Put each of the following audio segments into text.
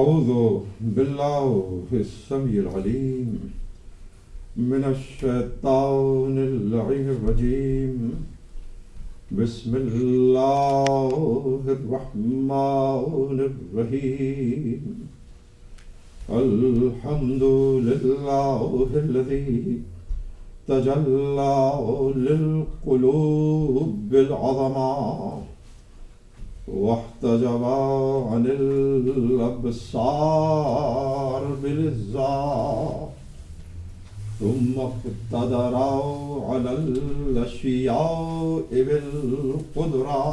أعوذ بالله السميع العليم من الشيطان اللعين الرجيم. بسم الله الرحمن الرحيم. الحمد لله الذي تجلى للقلوب بالعظمة واحتجب عن الأبصار بالإزاء ثم اقتدر على الأشياء بالقدرة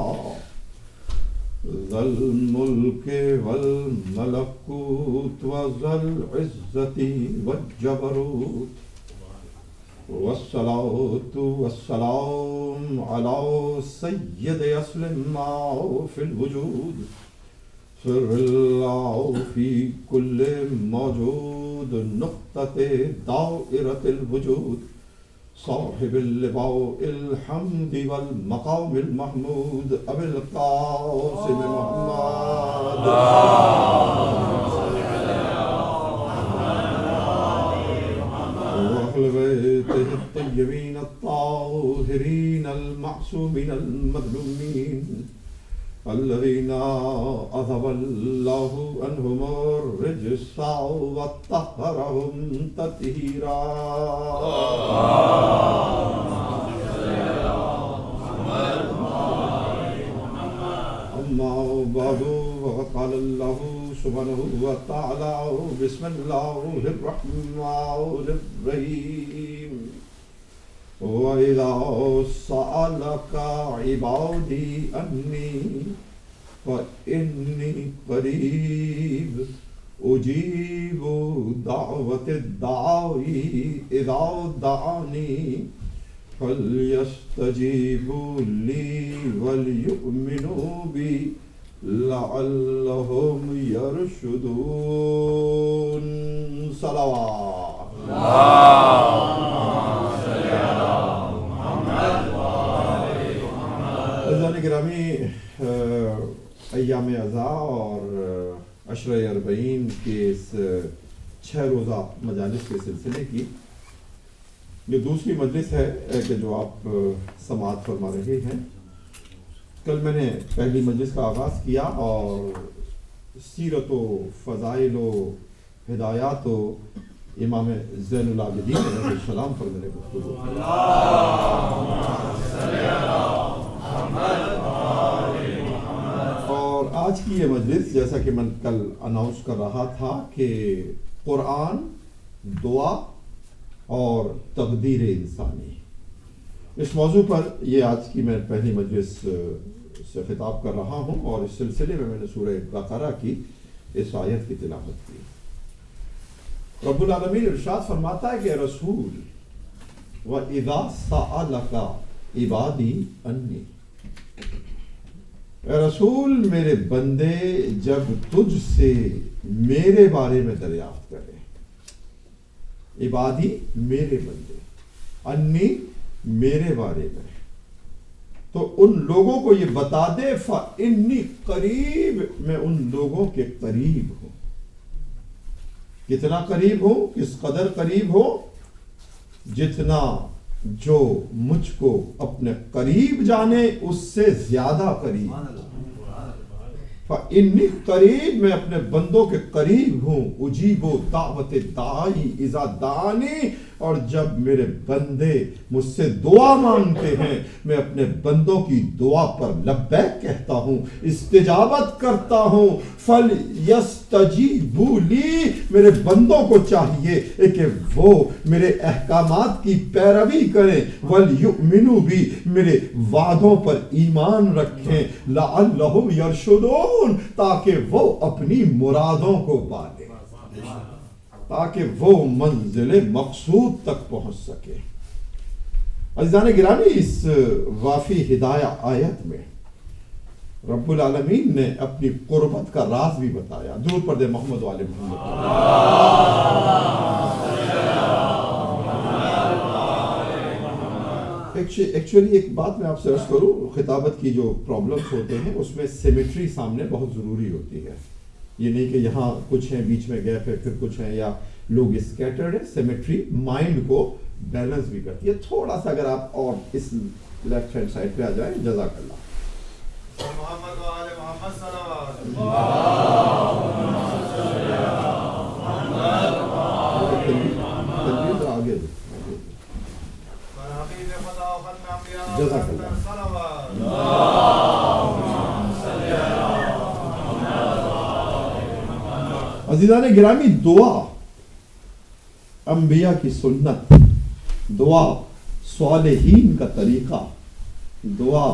ذا الملك والملكوت وذا العزة والجبروت والصلاة والسلام على سيد أسلم في الوجود سر الله في كل موجود نقطة دائرة الوجود صاحب اللواء الحمد والمقام المحمود أبي القاسم محمد وأهل بيته الطيبين الطاهرين المعصومين المظلومين الذين أذهب الله عنهم الرجس وطهرهم تطهيرا. أما بعد فقد قال الله سبحانه وتعالى بسم الله الرحمن الرحيم. وإذا سألك عبادي أني فإني قريب أجيب دعوة الداعي إذا دعاني فليستجيبوا لي وليؤمنوا بي لعلهم يرشدون. صلوات عزیزان گرامی، ایام عزا اور عشرہ اربعین کے اس 6 روزہ مجالس کے سلسلے کی یہ دوسری مجلس ہے کہ جو آپ سماعت فرما رہے ہیں. کل میں نے پہلی مجلس کا آغاز کیا اور سیرت و فضائل و ہدایات و امام زین العابدین علیہ السلام پر میں نے گفتگو. اور آج کی یہ مجلس جیسا کہ میں کل اناؤنس کر رہا تھا کہ قرآن، دعا اور تقدیر انسانی، اس موضوع پر یہ آج کی میں پہلی مجلس سے خطاب کر رہا ہوں. اور اس سلسلے میں نے سورہ بقرہ کی اس آیت کی تلاوت کی. رب العالمین ارشاد فرماتا ہے کہ رسول وَإِذَا سَأَلَكَ عِبَادِي أَنِّي، اے رسول میرے بندے جب تجھ سے میرے بارے میں دریافت کرے، عبادی میرے بندے، انی میرے بارے میں، تو ان لوگوں کو یہ بتا دے فَإِنِّي قریب، میں ان لوگوں کے قریب ہوں. کتنا قریب ہوں؟ کس قدر قریب ہو؟ جتنا جو مجھ کو اپنے قریب جانے اس سے زیادہ قریب. فَإِنِّي قریب، میں اپنے بندوں کے قریب ہوں. اجیب دعوت الداعی اذا دعانی، اور جب میرے بندے مجھ سے دعا مانگتے ہیں میں اپنے بندوں کی دعا پر لبیک کہتا ہوں، استجابت کرتا ہوں. فَلْيَسْتَجِيبُوا لِي، میرے بندوں کو چاہیے کہ وہ میرے احکامات کی پیروی کریں. وَلْيُؤْمِنُوا بِي، میرے وعدوں پر ایمان رکھیں. لَعَلَّهُمْ يَرْشُدُونَ، تاکہ وہ اپنی مرادوں کو پالیں، تاکہ وہ منزل مقصود تک پہنچ سکے. عزیزان گرامی، اس وافی ہدایہ آیت میں رب العالمین نے اپنی قربت کا راز بھی بتایا. درود پڑھ دے محمد والے محمد. ایکچولی ایک بات میں آپ سے عرض کروں، خطابت کی جو پرابلمز ہوتے ہیں اس میں سیمیٹری سامنے بہت ضروری ہوتی ہے. یہ نہیں کہ یہاں کچھ ہیں بیچ میں گیپ ہے پھر کچھ ہیں یا لوگ اسکیٹرڈ ہے. سیمیٹری مائنڈ کو بیلنس بھی کرتی ہے. تھوڑا سا اگر آپ اور اس لیفٹ ہینڈ سائڈ پہ آ جائیں. جزاک اللہ. محمد و آل محمد صلوات. آگے جزاک اللہ. عزیزان گرامی، دعا انبیاء کی سنت، دعا صالحین کا طریقہ، دعا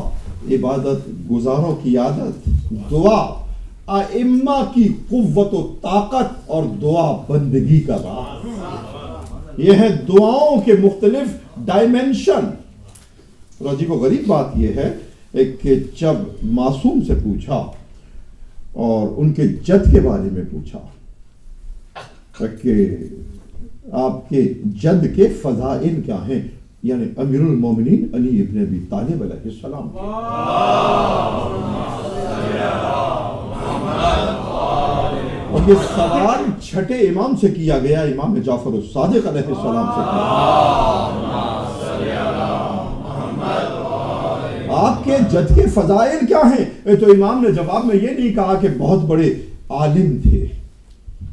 عبادت گزاروں کی عادت، دعا ائمہ کی قوت و طاقت اور دعا بندگی کا راز. یہ ہے دعاؤں کے مختلف ڈائمنشن. اور عجیب و غریب بات یہ ہے کہ جب معصوم سے پوچھا اور ان کے جد کے بارے میں پوچھا کہ آپ کے جد کے فضائل کیا ہیں، یعنی امیر المومنین علی ابن ابی طالب علیہ السلام، اور یہ سوال چھٹے امام سے کیا گیا، امام جعفر الصادق علیہ السلام سے کیا. آپ کے جد کے فضائل کیا ہیں؟ تو امام نے جواب میں یہ نہیں کہا کہ بہت بڑے عالم تھے،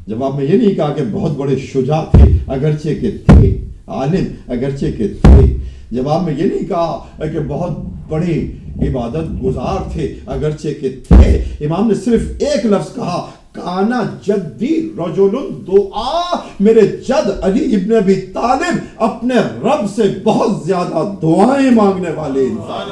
جواب میں یہ نہیں کہا کہ بہت بڑے شجاع تھے، اگرچہ کہ تھے عالم، اگرچہ کہ تھے. جواب میں یہ نہیں کہا کہ بہت بڑے عبادت گزار تھے، اگرچہ کہ تھے. امام نے صرف ایک لفظ کہا، کانا جدی رجل دعا. میرے جد علی ابن ابی طالب اپنے رب سے بہت زیادہ دعائیں مانگنے والے انسان.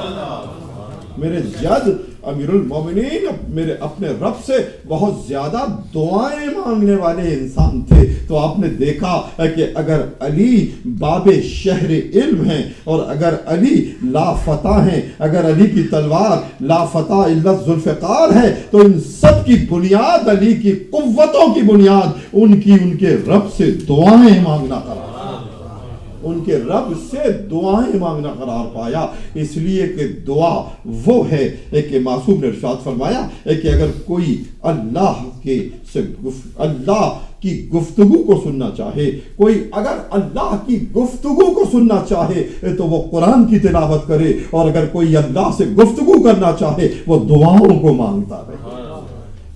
میرے جد امیر المومنین میرے اپنے رب سے بہت زیادہ دعائیں مانگنے والے انسان تھے. تو آپ نے دیکھا کہ اگر علی باب شہر علم ہیں اور اگر علی لا فتح ہیں، اگر علی کی تلوار لا فتح الا ذوالفقار ہے، تو ان سب کی بنیاد، علی کی قوتوں کی بنیاد ان کے رب سے دعائیں مانگنا قرار، ان کے رب سے دعائیں مانگنا قرار پایا. اس لیے کہ دعا وہ ہے کہ معصوم نے ارشاد فرمایا کہ اگر کوئی اللہ کی گفتگو کو سننا چاہے، کوئی اگر اللہ کی گفتگو کو سننا چاہے تو وہ قرآن کی تلاوت کرے، اور اگر کوئی اللہ سے گفتگو کرنا چاہے وہ دعاؤں کو مانگتا رہے،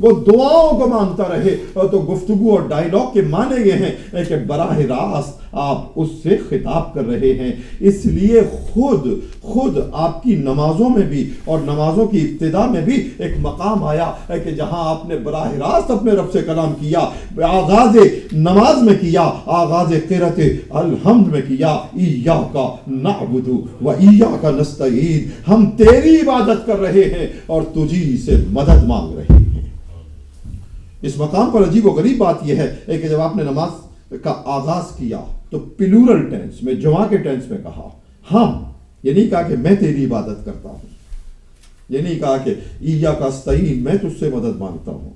وہ دعاؤں کو مانگتا رہے. تو گفتگو اور ڈائیلاگ کے معنی یہ ہیں کہ براہ راست آپ اس سے خطاب کر رہے ہیں. اس لیے خود آپ کی نمازوں میں بھی اور نمازوں کی ابتدا میں بھی ایک مقام آیا ہے کہ جہاں آپ نے براہ راست اپنے رب سے کلام کیا. آغاز نماز میں کیا، آغاز قرأت الحمد میں کیا، ایاک نعبد و ایاک نستعین. ہم تیری عبادت کر رہے ہیں اور تجھی سے مدد مانگ رہے ہیں. اس مقام پر عجیب و غریب بات یہ ہے کہ جب آپ نے نماز کا آغاز کیا تو پلورل ٹینس میں، جمع کے ٹینس میں کہا ہم. یہ نہیں کہا کہ میں تیری عبادت کرتا ہوں، یہ نہیں کہا کہ ایاک استعین میں تجھ سے مدد مانگتا ہوں،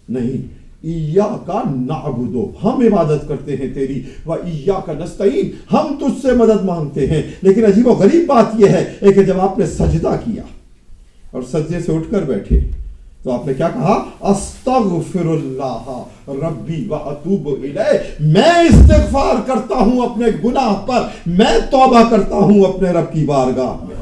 نہیں، ایاک نعبد ہم عبادت کرتے ہیں تیری، و ایاک نستعین ہم تجھ سے مدد مانگتے ہیں. لیکن عجیب و غریب بات یہ ہے کہ جب آپ نے سجدہ کیا اور سجدے سے اٹھ کر بیٹھے تو آپ نے کیا کہا؟ استغفر اللہ ربی و اتوب الیہ. میں استغفار کرتا ہوں اپنے گناہ پر، میں توبہ کرتا ہوں اپنے رب کی بارگاہ میں.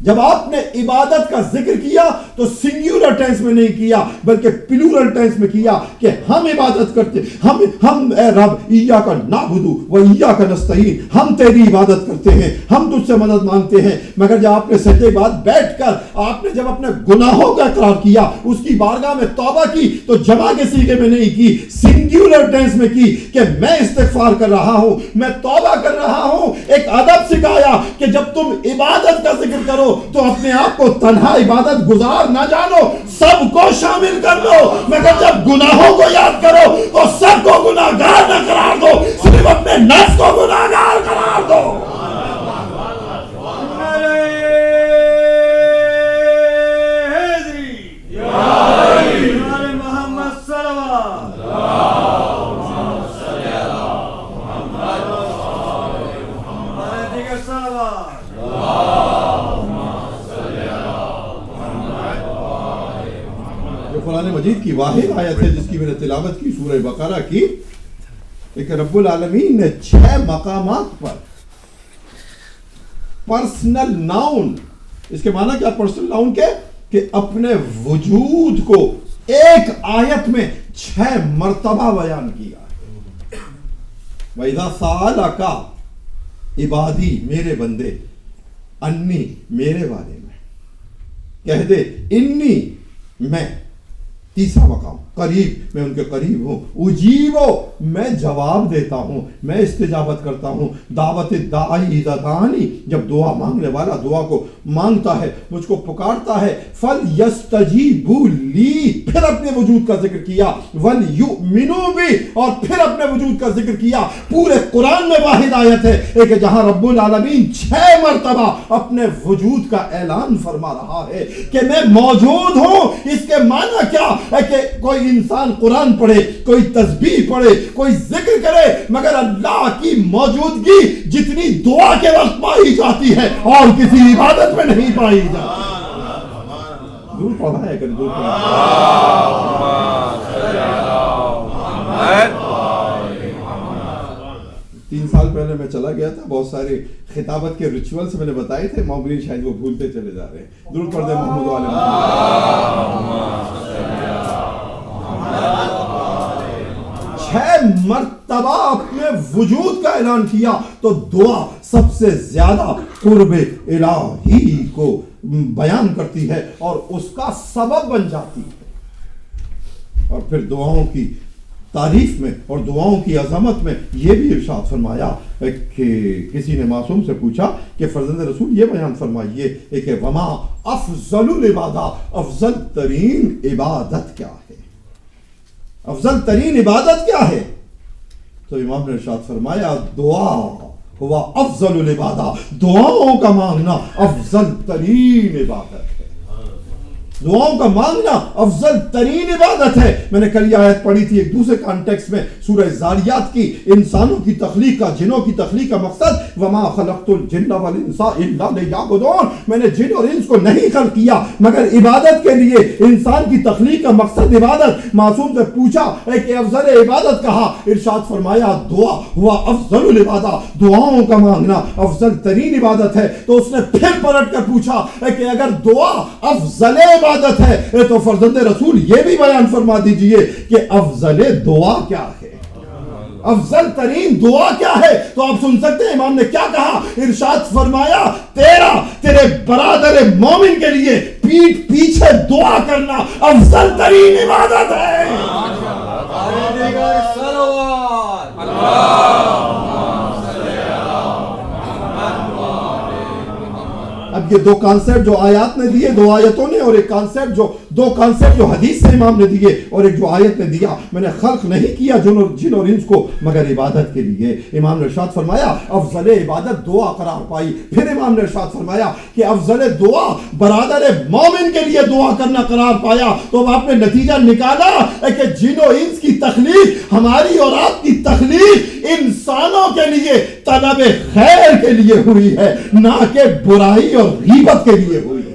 جب آپ نے عبادت کا ذکر کیا تو سنگیولر ٹینس میں نہیں کیا بلکہ پلورل ٹینس میں کیا کہ ہم عبادت کرتے، ہم اے رب ایاک نعبد و ایاک نستعین، ہم تیری عبادت کرتے ہیں، ہم تجھ سے مدد مانگتے ہیں. مگر جب آپ نے سجدے کے بعد بیٹھ کر آپ نے جب اپنے گناہوں کا اقرار کیا، اس کی بارگاہ میں توبہ کی، تو جمع کے صیغے میں نہیں کی، سنگیولر ٹینس میں کی کہ میں استغفار کر رہا ہوں، میں توبہ کر رہا ہوں. ایک ادب سکھایا کہ جب تم عبادت کا ذکر کرو تو اپنے آپ کو تنہا عبادت گزار نہ جانو، سب کو شامل کر لو. مگر جب گناہوں کو یاد کرو تو سب کو گناہگار نہ قرار دو، صرف اپنے نفس کو گناہگار قرار دو. قرآن مجید کی واحد آیت ہے جس کی میں نے تلاوت کی، سورہ بقرہ کی، کہ رب العالمین نے 6 مقامات پر پرسنل ناؤن، اس کے معنی کیا پرسنل ناؤن کے، کہ اپنے وجود کو ایک آیت میں 6 مرتبہ بیان کیا۔ وَإِذَا سَأَلَكَ عبادی، میرے بندے، انی، میرے بارے میں، کہہ دے انی، میں، تیسرا مقام قریب، میں ان کے قریب ہوں، اجیبو، میں جواب دیتا ہوں، میں استجابت کرتا ہوں، دعوت داعی اذا دعانی، جب دعا مانگنے والا دعا کو مانگتا ہے، مجھ کو پکارتا ہے، فَلْيَسْتَجِيبُوا لِي، پھر اپنے وجود کا ذکر کیا، وَلْيُؤْمِنُوا بِي، اور پھر اپنے وجود کا ذکر کیا۔ پورے قرآن میں واحد آیت ہے کہ جہاں رب العالمین 6 مرتبہ اپنے وجود کا اعلان فرما رہا ہے کہ میں موجود ہوں۔ اس کے معنی کیا ہے کہ کوئی انسان قرآن پڑھے، کوئی تسبیح پڑھے، کوئی ذکر کرے، مگر اللہ کی موجودگی جتنی دعا کے وقت پائی جاتی ہے اور کسی عبادت میں نہیں پائی جاتی۔ دور پڑھا ہے کہ دور پڑھا ہے۔ 3 سال پہلے میں چلا گیا تھا، بہت سارے خطابت کے ریچولز میں نے بتائے تھے، مومنین شاید وہ بھولتے چلے جا رہے ہیں۔ درود پڑھ دیں محمد و آل محمد۔ 6 مرتبہ اپنے وجود کا اعلان کیا، تو دعا سب سے زیادہ قرب الہی کو بیان کرتی ہے اور اس کا سبب بن جاتی ہے۔ اور پھر دعاؤں کی تعریف میں اور دعاؤں کی عظمت میں یہ بھی ارشاد فرمایا کہ کسی نے معصوم سے پوچھا کہ فرزند رسول یہ بیان فرمائیے کہ وما افضل العبادہ، افضل ترین عبادت کیا ہے، افضل ترین عبادت کیا ہے؟ تو امام نے ارشاد فرمایا دعا ہوا افضل العبادہ، دعاؤں کا مانگنا افضل ترین عبادت ہے، دعاؤں کا مانگنا افضل ترین عبادت ہے۔ میں نے کل یہ آیت پڑھی تھی ایک دوسرے کانٹیکس میں، سورہ زاریات کی، انسانوں کی تخلیق کا، جنوں کی تخلیق کا مقصد وما خلقت الجن والانس الا لیعبدون، میں نے جن اور انس کو نہیں خلق کیا مگر عبادت کے لیے۔ انسان کی تخلیق کا مقصد عبادت۔ معصوم سے پوچھا کہ افضل عبادت کہا، ارشاد فرمایا دعا ہوا افضل العبادہ، دعاؤں کا مانگنا افضل ترین عبادت ہے۔ تو اس نے پھر پلٹ کر پوچھا کہ اگر دعا افضل عبادت ہے تو فرزند رسول یہ بھی بیان فرما دیجئے کہ افضل دعا کیا ہے، افضل ترین دعا کیا ہے؟ تو آپ سن سکتے ہیں امام نے کیا کہا، ارشاد فرمایا تیرے برادر مومن کے لیے پیٹھ پیچھے دعا کرنا افضل ترین عبادت ہے۔ اب یہ 2 کانسیپٹ جو آیات نے دیے، 2 آیتوں نے، اور ایک کانسیپٹ دو کانسیپٹ جو حدیث سے امام نے دیے اور ایک جو آیت نے دیا، میں نے خلق نہیں کیا جن اور انس کو مگر عبادت کے لیے۔ امام نے ارشاد فرمایا افضل عبادت دعا قرار پائی۔ پھر امام نے ارشاد فرمایا کہ افضل دعا برادر مومن کے لیے دعا کرنا قرار پایا۔ تو اب آپ نے نتیجہ نکالا کہ جن و انس کی تخلیق، ہماری اور آپ کی تخلیق انسانوں کے لیے طلب خیر کے لیے ہوئی ہے، نہ کہ برائی اور غیبت کے لیے ہوئی ہے۔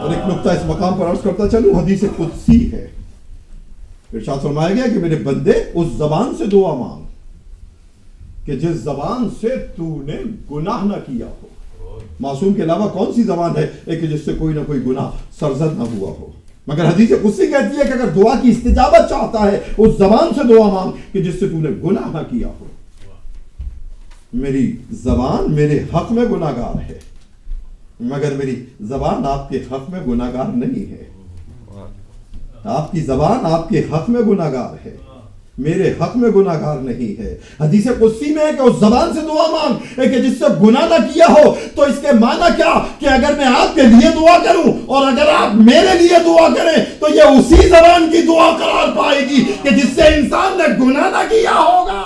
اور ایک نقطہ اس مقام پر عرض کرتا چلوں، حدیث قدسی ہے، ارشاد فرمایا گیا کہ میرے بندے اس زبان سے دعا مانگ کہ جس زبان سے تو نے گناہ نہ کیا ہو۔ معصوم کے علاوہ کون سی زبان ہے کہ جس سے کوئی نہ کوئی گناہ سرزد نہ ہوا ہو؟ مگر حدیث قدسی کہتی ہے کہ اگر دعا کی استجابت چاہتا ہے اس زبان سے دعا مانگ کہ جس سے تو نے گناہ نہ کیا ہو۔ میری زبان میرے حق میں گناہ گار ہے مگر میری زبان آپ کے حق میں گناہ گار نہیں ہے۔ آپ کی زبان آپ کے حق میں گناہ گار ہے، میرے حق میں گناہ گار نہیں ہے۔ حدیث قدسی میں ہے کہ اس زبان سے دعا مانگ کہ جس سے گناہ نہ کیا ہو۔ تو اس کے معنی کیا کہ اگر میں آپ کے لیے دعا کروں اور اگر آپ میرے لیے دعا کریں تو یہ اسی زبان کی دعا قرار پائے گی کہ جس سے انسان نے گناہ نہ کیا ہوگا۔